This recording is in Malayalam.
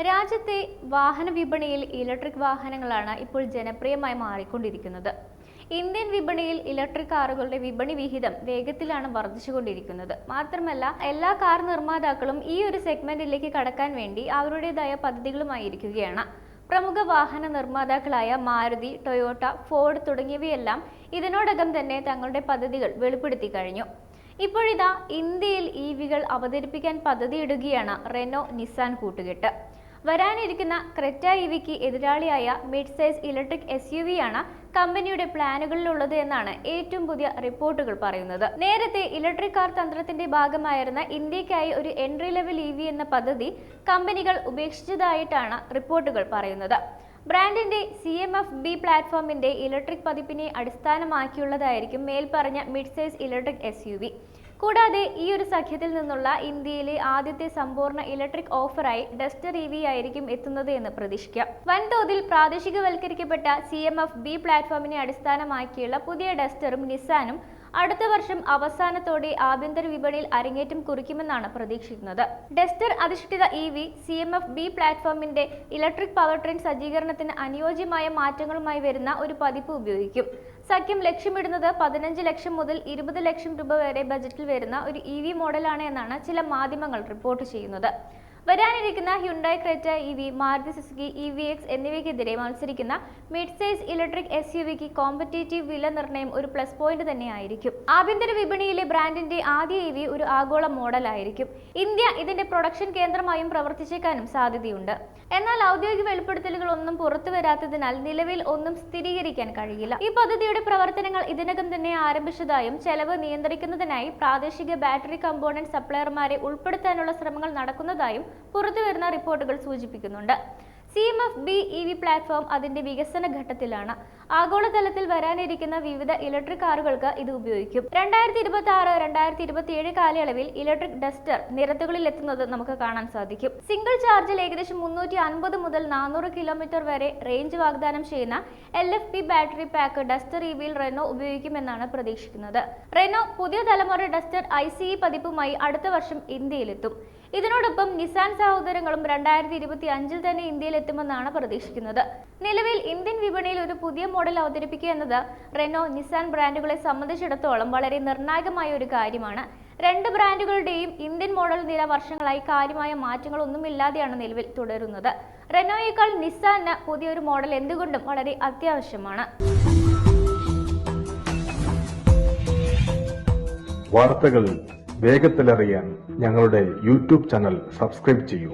രാജ്യത്തെ വാഹന വിപണിയിൽ ഇലക്ട്രിക് വാഹനങ്ങളാണ് ഇപ്പോൾ ജനപ്രിയമായി മാറിക്കൊണ്ടിരിക്കുന്നത്. ഇന്ത്യൻ വിപണിയിൽ ഇലക്ട്രിക് കാറുകളുടെ വിപണി വിഹിതം വേഗത്തിലാണ് വർദ്ധിച്ചുകൊണ്ടിരിക്കുന്നത്. മാത്രമല്ല, എല്ലാ കാർ നിർമ്മാതാക്കളും ഈ ഒരു സെഗ്മെന്റിലേക്ക് കടക്കാൻ വേണ്ടി അവരുടേതായ പദ്ധതികളുമായിരിക്കുകയാണ്. പ്രമുഖ വാഹന നിർമ്മാതാക്കളായ മാരുതി, ടൊയോട്ട, ഫോർഡ് തുടങ്ങിയവയെല്ലാം ഇതിനോടകം തന്നെ തങ്ങളുടെ പദ്ധതികൾ വെളിപ്പെടുത്തി കഴിഞ്ഞു. ഇപ്പോഴിതാ ഇന്ത്യയിൽ EVകൾ അവതരിപ്പിക്കാൻ പദ്ധതിയിടുകയാണ് റെനോ നിസാൻ കൂട്ടുകെട്ട്. വരാനിരിക്കുന്ന ക്രെറ്റ EVക്ക് എതിരാളിയായ മിഡ് സൈസ് ഇലക്ട്രിക് SUV ആണ് കമ്പനിയുടെ പ്ലാനുകളിലുള്ളത് എന്നാണ് ഏറ്റവും പുതിയ റിപ്പോർട്ടുകൾ പറയുന്നത്. നേരത്തെ ഇലക്ട്രിക് കാർ തന്ത്രത്തിന്റെ ഭാഗമായിരുന്ന ഇന്ത്യക്കായി ഒരു എൻട്രി ലെവൽ EV എന്ന പദ്ധതി കമ്പനികൾ ഉപേക്ഷിച്ചതായിട്ടാണ് റിപ്പോർട്ടുകൾ പറയുന്നത്. ബ്രാൻഡിന്റെ CMF-B പ്ലാറ്റ്ഫോമിന്റെ ഇലക്ട്രിക് പതിപ്പിനെ അടിസ്ഥാനമാക്കിയുള്ളതായിരിക്കും മേൽപ്പറഞ്ഞ മിഡ് സൈസ് ഇലക്ട്രിക് SUV. കൂടാതെ ഈ ഒരു സഖ്യത്തിൽ നിന്നുള്ള ഇന്ത്യയിലെ ആദ്യത്തെ സമ്പൂർണ്ണ ഇലക്ട്രിക് ഓഫറായി ഡസ്റ്റർ EV ആയിരിക്കും എത്തുന്നത് എന്ന് പ്രതീക്ഷിക്കാം. വൻതോതിൽ പ്രാദേശികവൽക്കരിക്കപ്പെട്ട CMF-B പ്ലാറ്റ്ഫോമിനെ അടിസ്ഥാനമാക്കിയുള്ള പുതിയ ഡസ്റ്ററും നിസാനും അടുത്ത വർഷം അവസാനത്തോടെ ആഭ്യന്തര വിപണിയിൽ അരങ്ങേറ്റം കുറിക്കുമെന്നാണ് പ്രതീക്ഷിക്കുന്നത്. ഡസ്റ്റർ അധിഷ്ഠിത EV CMF-B പ്ലാറ്റ്ഫോമിന്റെ ഇലക്ട്രിക് പവർ ട്രെയിൻ സജ്ജീകരണത്തിന് അനുയോജ്യമായ മാറ്റങ്ങളുമായി വരുന്ന ഒരു പതിപ്പ് ഉപയോഗിക്കും. സഖ്യം ലക്ഷ്യമിടുന്നത് 15 ലക്ഷം മുതൽ 20 ലക്ഷം രൂപ വരെ ബജറ്റിൽ വരുന്ന ഒരു EV മോഡലാണ് എന്നാണ് ചില മാധ്യമങ്ങൾ റിപ്പോർട്ട് ചെയ്യുന്നത്. വരാനിരിക്കുന്ന Hyundai Creta EV, Maruti Suzuki EVX എന്നിവയ്ക്കെതിരെ മത്സരിക്കുന്ന മിഡ് സൈസ് ഇലക്ട്രിക് SUVക്ക് കോമ്പറ്റേറ്റീവ് വില നിർണ്ണയം ഒരു പ്ലസ് പോയിന്റ് തന്നെയായിരിക്കും. ആഭ്യന്തര വിപണിയിലെ ബ്രാൻഡിന്റെ ആദ്യ EV ഒരു ആഗോള മോഡലായിരിക്കും. ഇന്ത്യ ഇതിന്റെ പ്രൊഡക്ഷൻ കേന്ദ്രമായും പ്രവർത്തിച്ചേക്കാനും സാധ്യതയുണ്ട്. എന്നാൽ ഔദ്യോഗിക വെളിപ്പെടുത്തലുകൾ ഒന്നും പുറത്തു വരാത്തതിനാൽ നിലവിൽ ഒന്നും സ്ഥിരീകരിക്കാൻ കഴിയില്ല. ഈ പദ്ധതിയുടെ പ്രവർത്തനങ്ങൾ ഇതിനകം തന്നെ ആരംഭിച്ചതായും ചെലവ് നിയന്ത്രിക്കുന്നതിനായി പ്രാദേശിക ബാറ്ററി കമ്പോണന്റ് സപ്ലയർമാരെ ഉൾപ്പെടുത്താനുള്ള ശ്രമങ്ങൾ നടക്കുന്നതായും പുറത്തുവരുന്ന റിപ്പോർട്ടുകൾ സൂചിപ്പിക്കുന്നുണ്ട്. CMF-B EV പ്ലാറ്റ്ഫോം അതിന്റെ വികസന ഘട്ടത്തിലാണ്. ആഗോളതലത്തിൽ വരാനിരിക്കുന്ന വിവിധ ഇലക്ട്രിക് കാറുകൾക്ക് ഇത് ഉപയോഗിക്കും. 2026-2027 കാലയളവിൽ ഇലക്ട്രിക് ഡസ്റ്റർ നിരത്തുകളിൽ എത്തുന്നത് നമുക്ക് കാണാൻ സാധിക്കും. സിംഗിൾ ചാർജിൽ ഏകദേശം 350 മുതൽ 400 കിലോമീറ്റർ വരെ റേഞ്ച് വാഗ്ദാനം ചെയ്യുന്ന LFP ബാറ്ററി പാക്ക് ഡസ്റ്റർ EVയിൽ റെനോ ഉപയോഗിക്കുമെന്നാണ് പ്രതീക്ഷിക്കുന്നത്. റെനോ പുതിയ തലമുറ ഡസ്റ്റർ ICE പതിപ്പുമായി അടുത്ത വർഷം ഇന്ത്യയിലെത്തും. ഇതിനോടൊപ്പം നിസാൻ സഹോദരങ്ങളും 2025 തന്നെ ഇന്ത്യയിൽ എത്തുമെന്നാണ് പ്രതീക്ഷിക്കുന്നത്. നിലവിൽ ഇന്ത്യൻ വിപണിയിൽ ഒരു പുതിയ മോഡൽ അവതരിപ്പിക്കുക എന്നത് റെനോ, നിസാൻ ബ്രാൻഡുകളെ സംബന്ധിച്ചിടത്തോളം വളരെ നിർണായകമായ ഒരു കാര്യമാണ്. രണ്ട് ബ്രാൻഡുകളുടെയും ഇന്ത്യൻ മോഡൽ നിര വർഷങ്ങളായി കാര്യമായ മാറ്റങ്ങളൊന്നുമില്ലാതെയാണ് നിലവിൽ തുടരുന്നത്. റെനോയേക്കാൾ നിസാന് പുതിയൊരു മോഡൽ എന്തുകൊണ്ടും വളരെ അത്യാവശ്യമാണ്. വാർത്തകൾ വേഗത്തിലറിയാൻ ഞങ്ങളുടെ YouTube ചാനൽ സബ്സ്ക്രൈബ് ചെയ്യൂ.